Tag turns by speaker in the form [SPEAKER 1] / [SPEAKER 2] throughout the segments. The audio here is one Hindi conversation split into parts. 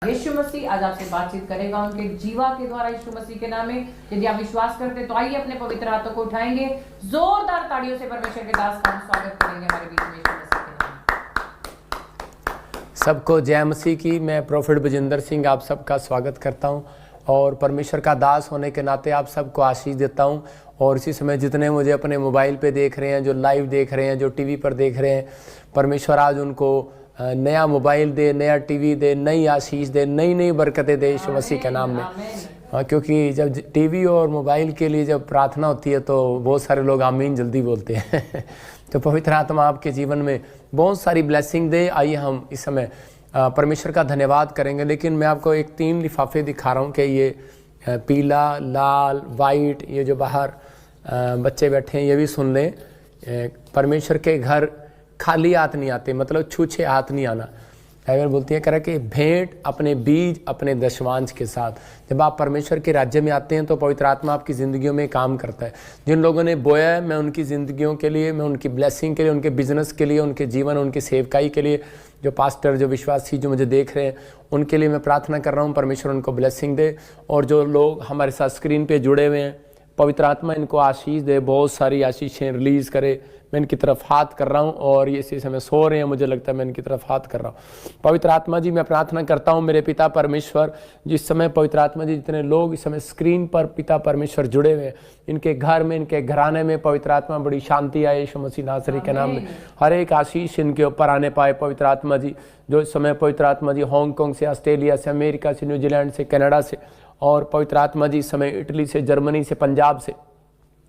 [SPEAKER 1] यीशु मसीह आज आपसे बातचीत करेगा उनके जीवा के द्वारा यीशु मसीह के नाम में। यदि आप विश्वास करते तो आइए अपने पवित्र हाथों को उठाएंगे, जोरदार तालियों से परमेश्वर के दास का स्वागत करेंगे हमारे बीच में यीशु मसीह के नाम।
[SPEAKER 2] सबको जय मसीह की। मैं प्रोफेट बजिंदर सिंह आप सबका स्वागत करता हूं और परमेश्वर का दास होने के नाते आप सबको आशीष देता हूं। और इसी समय जितने मुझे अपने मोबाइल पे देख रहे हैं, जो लाइव देख रहे हैं, जो टीवी पर देख रहे हैं, परमेश्वर आज उनको नया मोबाइल दे, नया टीवी दे, नई आशीष दे, नई नई बरकतें दे यीशु मसीह के नाम में। क्योंकि जब टीवी और मोबाइल के लिए जब प्रार्थना होती है तो बहुत सारे लोग आमीन जल्दी बोलते हैं तो पवित्र आत्मा आपके जीवन में बहुत सारी ब्लेसिंग दे। आइए हम इस समय परमेश्वर का धन्यवाद करेंगे। लेकिन मैं आपको एक 3 लिफाफे दिखा रहा हूँ कि ये पीला, लाल, वाइट, ये जो बाहर बच्चे बैठे हैं ये भी सुन लें। परमेश्वर के घर खाली हाथ नहीं आते, मतलब छूछे हाथ नहीं आना। बाइबल बोलती है कि भेंट अपने बीज अपने दशवांश के साथ। जब आप परमेश्वर के राज्य में आते हैं तो पवित्र आत्मा आपकी ज़िंदगियों में काम करता है। जिन लोगों ने बोया है, मैं उनकी ज़िंदगियों के लिए, मैं उनकी ब्लेसिंग के लिए, उनके बिजनेस के लिए, उनके जीवन, उनकी सेवकाई के लिए, जो पास्टर, जो विश्वासी जो मुझे देख रहे हैं, उनके लिए मैं प्रार्थना कर रहा हूँ परमेश्वर उनको ब्लेसिंग दे। और जो लोग हमारे साथ स्क्रीन पर जुड़े हुए हैं, पवित्र आत्मा इनको आशीष दे, बहुत सारी आशीषें रिलीज़ करे। मैं इनकी तरफ हाथ कर रहा हूँ और ये इसी समय सो रहे हैं, मुझे लगता है मैं इनकी तरफ हाथ कर रहा हूँ। पवित्र आत्मा जी, मैं प्रार्थना करता हूँ मेरे पिता परमेश्वर, जिस समय पवित्र आत्मा जी जितने लोग इस समय स्क्रीन पर पिता परमेश्वर जुड़े हुए हैं, इनके घर में, इनके घराने में पवित्र आत्मा बड़ी शांति आए यीशु मसीह नासरी के नाम में। हर एक आशीष इनके ऊपर आने पाए पवित्र आत्मा जी। जो इस समय पवित्र आत्मा जी हांगकांग से, ऑस्ट्रेलिया से, अमेरिका से, न्यूजीलैंड से, कनाडा से, और पवित्र आत्मा जी इस समय इटली से, जर्मनी से, पंजाब से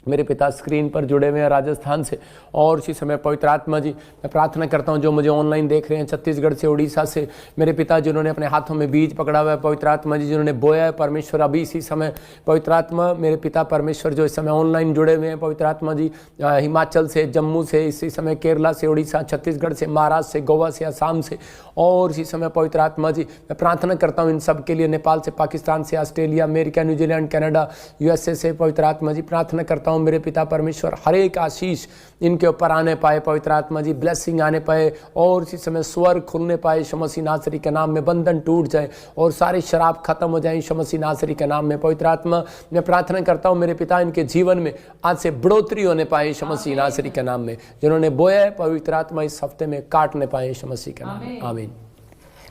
[SPEAKER 2] मेरे पिता स्क्रीन पर जुड़े हुए हैं, राजस्थान से। और इसी समय पवित्र आत्मा जी मैं प्रार्थना करता हूं जो मुझे ऑनलाइन देख रहे हैं, छत्तीसगढ़ से, उड़ीसा से, मेरे पिता जिन्होंने अपने हाथों में बीज पकड़ा हुआ है, पवित्र आत्मा जी जिन्होंने बोया है परमेश्वर, अभी इसी समय पवित्र आत्मा मेरे पिता परमेश्वर जो इस समय ऑनलाइन जुड़े हुए हैं, पवित्र आत्मा जी हिमाचल से, जम्मू से, इसी समय केरला से, उड़ीसा, छत्तीसगढ़ से, महाराष्ट्र से, गोवा से, असम से, और इसी समय पवित्र आत्मा जी मैं प्रार्थना करता हूँ इन सब के लिए, नेपाल से, पाकिस्तान से, Australia, America, New Zealand, Canada, USA से, पवित्र आत्मा जी प्रार्थना करता हूँ मेरे पिता परमेश्वर हर एक आशीष इनके ऊपर आने पाए पवित्र आत्मा जी, ब्लेसिंग आने पाए, और इसी समय स्वर्ग खुलने पाए यीशु मसीह नासरी के नाम में। बंधन टूट जाए और सारी शराब खत्म हो जाए यीशु मसीह नासरी के नाम में। पवित्र आत्मा मैं प्रार्थना करता हूँ मेरे पिता इनके जीवन में आज से बढ़ोतरी होने पाए यीशु मसीह नासरी के नाम में। जिन्होंने बोया है पवित्र आत्मा इस हफ्ते में काटने पाए यीशु मसीह के नाम में। आमीन।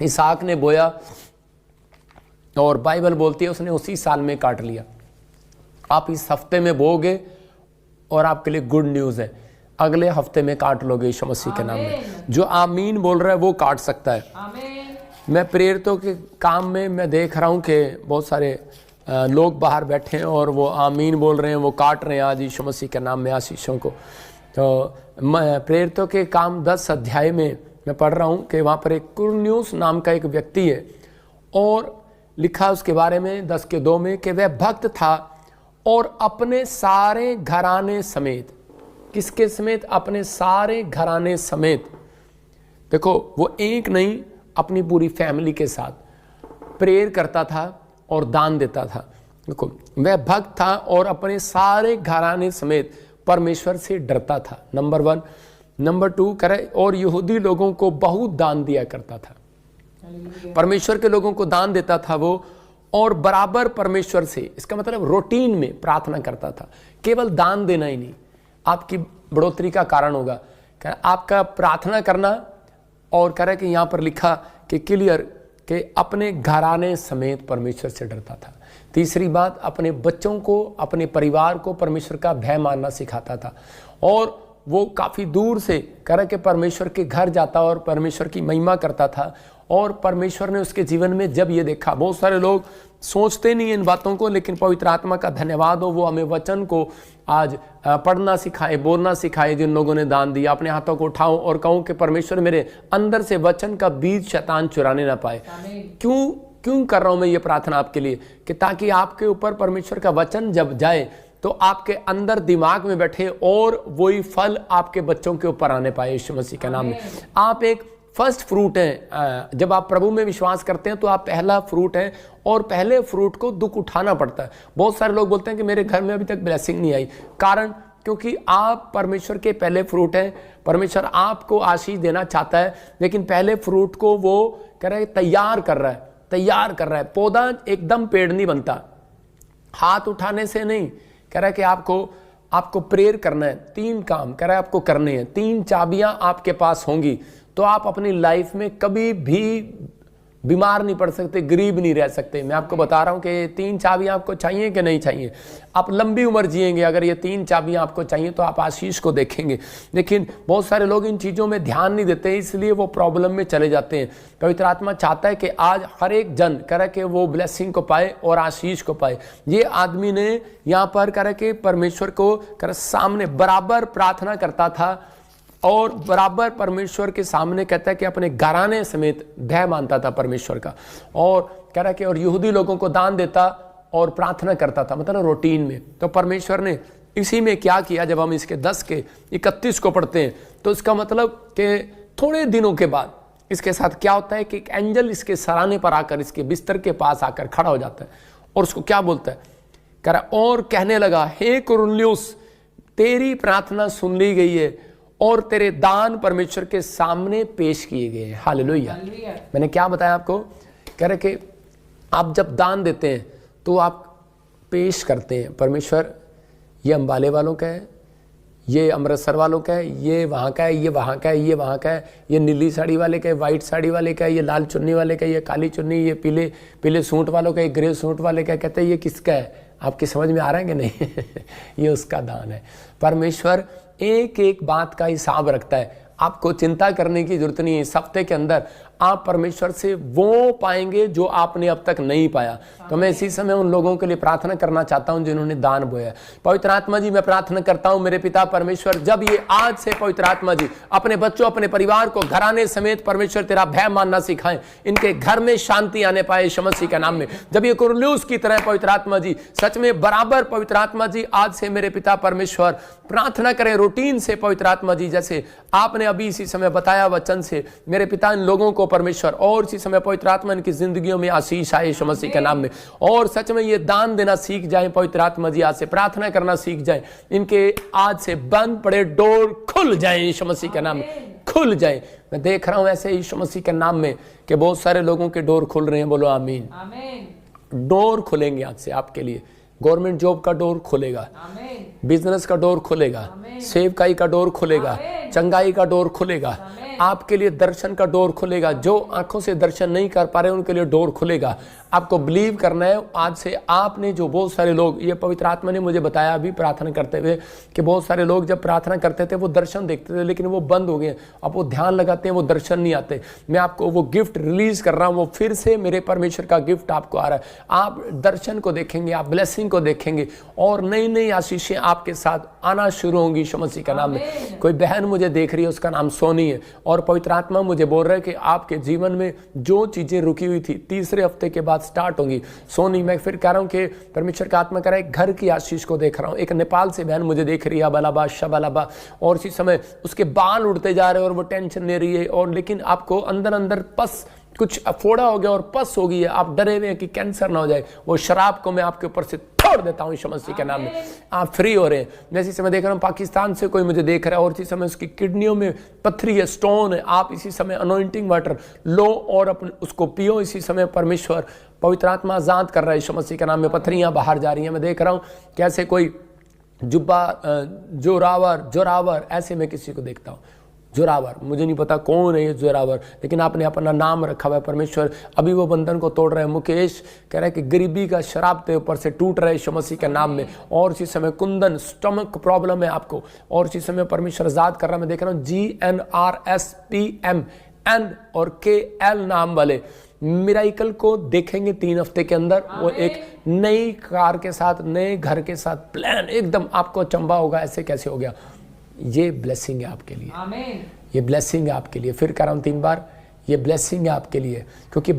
[SPEAKER 2] इसहाक ने बोया और बाइबल बोलती है उसने उसी साल में काट लिया। आप इस हफ्ते में बोगे और आपके लिए गुड न्यूज़ है, अगले हफ्ते में काट लोगे यीशु मसीह के नाम में। जो आमीन बोल रहा है वो काट सकता है। मैं प्रेरितों के काम में मैं देख रहा हूँ कि बहुत सारे लोग बाहर बैठे हैं और वो आमीन बोल रहे हैं, वो काट रहे हैं आज यीशु मसीह के नाम में आशीषों को। तो प्रेरितों के काम 10 अध्याय में मैं पढ़ रहा हूँ कि वहाँ पर एक कुरन्यूस नाम का एक व्यक्ति है, और लिखा उसके बारे में 10:2 में कि वह भक्त था और अपने सारे घराने समेत, किसके समेत? अपने सारे घराने समेत। देखो वो एक नहीं, अपनी पूरी फैमिली के साथ प्रेयर करता था और दान देता था। देखो वह भक्त था और अपने सारे घराने समेत परमेश्वर से डरता था, नंबर 1। नंबर 2 करे और यहूदी लोगों को बहुत दान दिया करता था। परमेश्वर के लोगों को दान देता था वो, और बराबर परमेश्वर से, इसका मतलब रूटीन में प्रार्थना करता था। केवल दान देना ही नहीं आपकी बढ़ोतरी का कारण होगा, आपका प्रार्थना करना। और कह रहा है कि यहाँ पर लिखा कि क्लियर कि अपने घराने समेत परमेश्वर से डरता था। तीसरी बात, अपने बच्चों को, अपने परिवार को परमेश्वर का भय मानना सिखाता था। और वो काफ़ी दूर से कह रहा कि परमेश्वर के घर जाता और परमेश्वर की महिमा करता था। और परमेश्वर ने उसके जीवन में जब ये देखा, बहुत सारे लोग सोचते नहीं इन बातों को, लेकिन पवित्र आत्मा का धन्यवाद हो, वो हमें वचन को आज पढ़ना सिखाए, बोलना सिखाए। जिन लोगों ने दान दिया, अपने हाथों को उठाओ और कहो कि परमेश्वर मेरे अंदर से वचन का बीज शैतान चुराने ना पाए। क्यों कर रहा हूं मैं ये प्रार्थना आपके लिए, कि ताकि आपके ऊपर परमेश्वर का वचन जब जाए तो आपके अंदर दिमाग में बैठे और वही फल आपके बच्चों के ऊपर आने पाए यीशु मसीह के नाम में। आप एक फर्स्ट फ्रूट हैं। जब आप प्रभु में विश्वास करते हैं तो आप पहला फ्रूट हैं, और पहले फ्रूट को दुख उठाना पड़ता है। बहुत सारे लोग बोलते हैं कि मेरे घर में अभी तक ब्लेसिंग नहीं आई, कारण क्योंकि आप परमेश्वर के पहले फ्रूट हैं। परमेश्वर आपको आशीष देना चाहता है, लेकिन पहले फ्रूट को वो कह रहा है तैयार कर रहा है। तैयार कर रहा है। पौधा एकदम पेड़ नहीं बनता हाथ उठाने से नहीं। कह रहा है कि आपको प्रेयर करना है, 3 काम कह रहा है आपको करने हैं। 3 चाबियां आपके पास होंगी तो आप अपनी लाइफ में कभी भी बीमार नहीं पड़ सकते, गरीब नहीं रह सकते। मैं आपको बता रहा हूं कि 3 चाबियां आपको चाहिए कि नहीं चाहिए। आप लंबी उम्र जिएंगे अगर ये 3 चाबियां आपको चाहिए तो आप आशीष को देखेंगे। लेकिन बहुत सारे लोग इन चीज़ों में ध्यान नहीं देते, इसलिए वो प्रॉब्लम में चले जाते हैं। पवित्र आत्मा चाहता है कि आज हर एक जन करे कि वो ब्लेसिंग को पाए और आशीष को पाए। ये आदमी ने यहाँ पर करे कि परमेश्वर को करे सामने बराबर प्रार्थना करता था और बराबर परमेश्वर के सामने कहता है कि अपने घराने समेत भय मानता था परमेश्वर का। और कह रहा है कि और यहूदी लोगों को दान देता और प्रार्थना करता था, मतलब रूटीन में। तो परमेश्वर ने इसी में क्या किया, जब हम इसके 10 के 31 को पढ़ते हैं तो इसका मतलब कि थोड़े दिनों के बाद इसके साथ क्या होता है कि एक एंजल इसके सराहने पर आकर इसके बिस्तर के पास आकर खड़ा हो जाता है और उसको क्या बोलता है, कह रहा और कहने लगा, हे कुरनेलियुस, तेरी प्रार्थना सुन ली गई है और तेरे दान परमेश्वर के सामने पेश किए गए हैं। हालेलुया। मैंने क्या बताया आपको, कह रहे कि आप जब दान देते हैं तो आप पेश करते हैं, परमेश्वर ये अंबाले वालों का है, ये अमृतसर वालों का है, ये वहाँ का है, ये वहाँ का है, ये वहाँ का है, ये नीली साड़ी वाले का है, वाइट साड़ी वाले का है, ये लाल चुन्नी वाले का है, ये काली चुन्नी, ये पीले सूट वालों का है, ग्रे सूट वाले का है। कहते हैं ये किसका है, आपकी समझ में आ रहा है कि नहीं ये उसका दान है। परमेश्वर एक एक बात का हिसाब रखता है, आपको चिंता करने की जरूरत नहीं है। इस हफ्ते के अंदर आप परमेश्वर से वो पाएंगे जो आपने अब तक नहीं पाया। तो मैं इसी समय उन लोगों के लिए प्रार्थना करना चाहता हूं जिन्होंने दान बोया। पवित्र आत्मा जी, मैं प्रार्थना करता हूं मेरे पिता परमेश्वर, जब ये आज से पवित्र आत्मा जी अपने बच्चों अपने परिवार को घराने समेत परमेश्वर तेरा भय मानना सिखाएं, इनके घर में शांति आने पाए यीशु मसीह के नाम में। जब ये कुरनेलियुस की तरह पवित्र आत्मा जी सच में बराबर पवित्र आत्मा जी आज से मेरे पिता परमेश्वर प्रार्थना करें रूटीन से पवित्र आत्मा जी, जैसे आपने अभी इसी समय बताया वचन से मेरे पिता, इन लोगों को परमेश्वर और इसी समय पवित्र आत्मा इनकी जिंदगियों में आशीष आए यीशु मसीह के नाम में। और सच में ये दान देना सीख जाए पवित्र आत्मा जी, आज से प्रार्थना करना सीख जाए, इनके आज से बंद पड़े डोर खुल जाए यीशु मसीह के नाम में, खुल जाए। मैं देख रहा हूं ऐसे यीशु मसीह के नाम में कि बहुत सारे लोगों के डोर खुल रहे हैं। बोलो आमीन। डोर खुलेंगे आज से आपके लिए। गवर्नमेंट जॉब का डोर खुलेगा, बिजनेस का डोर खुलेगा, सेवकाई का डोर खुलेगा, चंगाई का डोर खुलेगा, आपके लिए दर्शन का डोर खुलेगा। जो आंखों से दर्शन नहीं कर पा रहे उनके लिए डोर खुलेगा। आपको बिलीव करना है। आज से आपने जो बहुत सारे लोग, ये पवित्र आत्मा ने मुझे बताया अभी प्रार्थना करते हुए कि बहुत सारे लोग जब प्रार्थना करते थे वो दर्शन देखते थे लेकिन वो बंद हो गए। अब वो ध्यान लगाते हैं वो दर्शन नहीं आते। मैं आपको वो गिफ्ट रिलीज कर रहा हूँ, वो फिर से मेरे परमेश्वर का गिफ्ट आपको आ रहा है। आप दर्शन को देखेंगे, आप ब्लेसिंग को देखेंगे और नई नई आशीषें आपके साथ आना शुरू होंगी यीशु मसीह के नाम में। कोई बहन मुझे देख रही है, उसका नाम सोनी है और पवित्र आत्मा मुझे बोल रहा है कि आपके जीवन में जो चीजें रुकी हुई थी तीसरे हफ्ते के बाद स्टार्ट होंगी। सोनी, मैं फिर कह रहा हूं कि परमेश्वर का आत्मा कह रहा है घर की आशीष को देख रहा हूं। एक नेपाल से बहन मुझे देख रही है, अबालाबा शबालाबा, और इसी समय उसके बाल उड़ते जा रहे हैं और वो टेंशन ले रही है, और लेकिन आपको अंदर अंदर पस कुछ फोड़ा हो गया और पस हो गई है। आप डरे हुए हैं कि कैंसर ना हो जाए। वो शराब को मैं आपके ऊपर से छोड़ देता हूं यीशु मसीह के नाम में। आप फ्री हो रहे हैं। मैं इसी समय देख रहा हूं पाकिस्तान से कोई मुझे देख रहा है और इसी समय उसकी किडनियों में पत्थरी है, स्टोन है। आप इसी समय अनॉइंटिंग वाटर लो और अपने उसको पियो। इसी समय परमेश्वर पवित्र आत्मा आजाद कर रहा है यीशु मसीह के नाम में। पत्थरियां बाहर जा रही हैं। मैं देख रहा हूं कैसे कोई जुब्बा जोरावर ऐसे मैं किसी को देखता हूं। जोरावर, मुझे नहीं पता कौन है ये जोरावर, लेकिन आपने अपना नाम रखा हुआ है। परमेश्वर अभी वो बंधन को तोड़ रहे हैं। मुकेश कह रहा है कि गरीबी का शराब तेरे ऊपर से टूट रहा है यीशु मसीह के नाम में। और इसी समय कुंदन, स्टमक प्रॉब्लम है आपको और इसी समय परमेश्वर आजाद कर रहा है। मैं देख रहा हूँ GNRSPMN और KL नाम वाले मिराइकल को देखेंगे 3 हफ्ते के अंदर। वो एक नई कार के साथ, नए घर के साथ प्लान, एकदम आपको अचंभा होगा ऐसे कैसे हो गया। ये ब्लेसिंग है आपके लिए, ये ब्लेसिंग है आपके लिए। फिर कह रहा हूं 3 बार, ये ब्लेसिंग है आपके लिए, क्योंकि